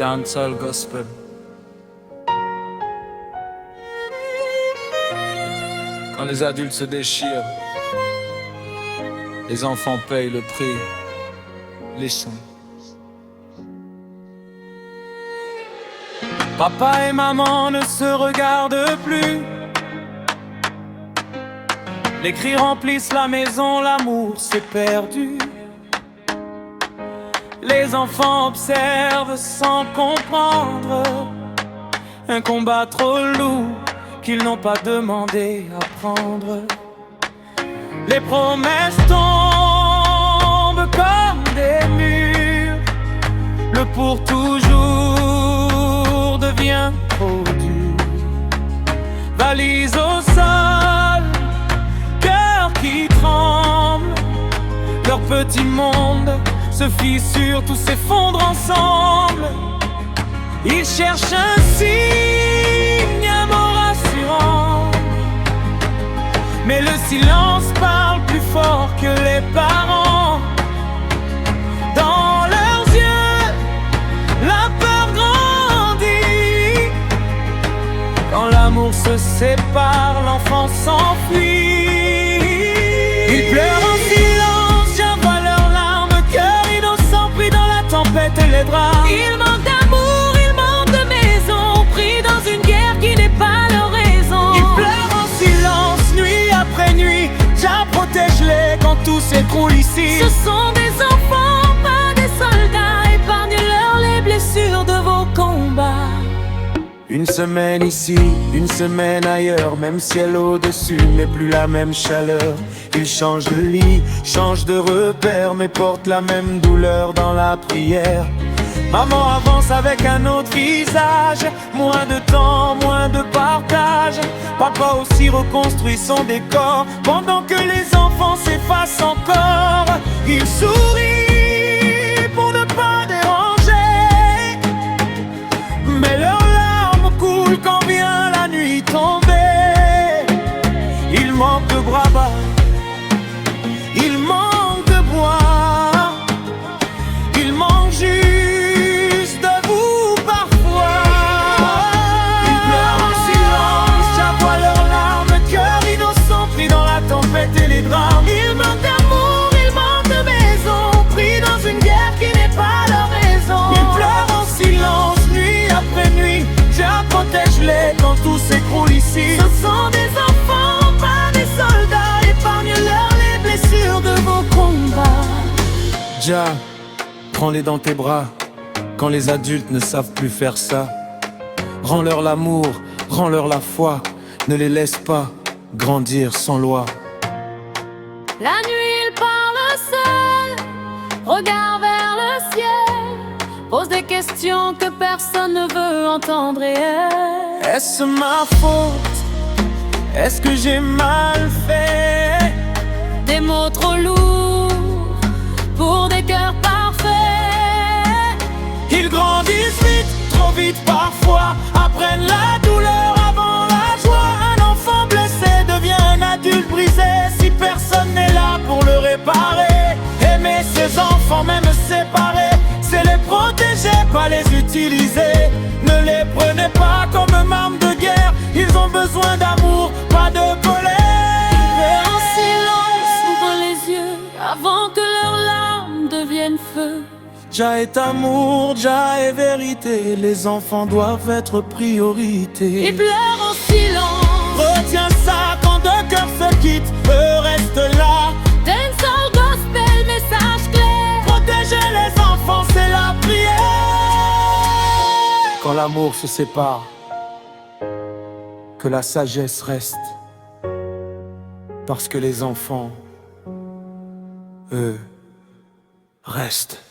Dancehall gospel. Quand les adultes se déchirent, les enfants payent le prix. Listen. Papa et maman ne se regardent plus. Les cris remplissent la maison, l'amour s'est perdu. Les enfants observent sans comprendre un combat trop lourd qu'ils n'ont pas demandé à prendre. Les promesses tombent comme des murs. Le pour toujours devient trop dur. Valise au sol, cœur qui tremble. Leur petit monde se fissure, tout s'effondre ensemble. Ils cherchent un signe, un mot rassurant, mais le silence parle plus fort que les parents. Dans leurs yeux, la peur grandit. Quand l'amour se sépare, l'enfant s'enfuit. Ils pleurent en silence, j'envoie leurs larmes, cœur innocent pris dans la tempête et les draps. Ils manquent d'amour, ils manquent de maison, pris dans une guerre qui n'est pas leur raison. Ils pleurent en silence, nuit après nuit, Jah protège-les quand tout s'écroule ici. Ce sont des enfants, pas des soldats, épargnez-leur les blessures de vos combats. Une semaine ici, une semaine ailleurs, même ciel au-dessus, mais plus la même chaleur. Ils changent de lit, changent de repère, mais portent la même douleur dans la prière. Maman avance avec un autre visage, moins de temps, moins de partage. Papa aussi reconstruit son décor, pendant que les enfants s'effacent encore. Il sourit pour ne pas déranger, mais leurs larmes coulent quand vient la nuit tomber. Il manque de bravade, il manque de bois, il manque juste de vous parfois. Ils pleurent en silence, j'avoue leurs larmes, cœur innocent pris dans la tempête et les drames. Ils manquent d'amour, ils manquent de maison, pris dans une guerre qui n'est pas leur raison. Ils pleurent en silence, nuit après nuit, Jah protège-les quand tout s'écroule ici. Ce sont des enfants, pas des soldats, épargne-leur les blessures de vos combats. Jah, prends-les dans tes bras, quand les adultes ne savent plus faire ça. Rends-leur l'amour, rends-leur la foi, ne les laisse pas grandir sans loi. La nuit il parle seul, regarde vers le ciel, pose des questions que personne ne veut entendre réelles. Est-ce ma faute? Est-ce que j'ai mal fait? Des mots trop lourds pour des cœurs parfaits. Ils grandissent vite, trop vite parfois, apprennent la douleur avant la joie. Un enfant blessé devient un adulte brisé si personne n'est là pour le réparer. Aimer ses enfants, même séparés, c'est les protéger, pas les utiliser. Ne les prenez pas comme armes de guerre, ils ont besoin d'amour, pas de colère. En silence, ouvrent les yeux avant que leurs larmes deviennent feu. Jah est amour, Jah est vérité, les enfants doivent être priorité. Ils pleurent en silence. Retiens ça quand deux cœurs se quittent, eux restent là. Dancehall gospel, message clair. Protéger les enfants, c'est la prière. Quand l'amour se sépare, que la sagesse reste, parce que les enfants, eux, restent.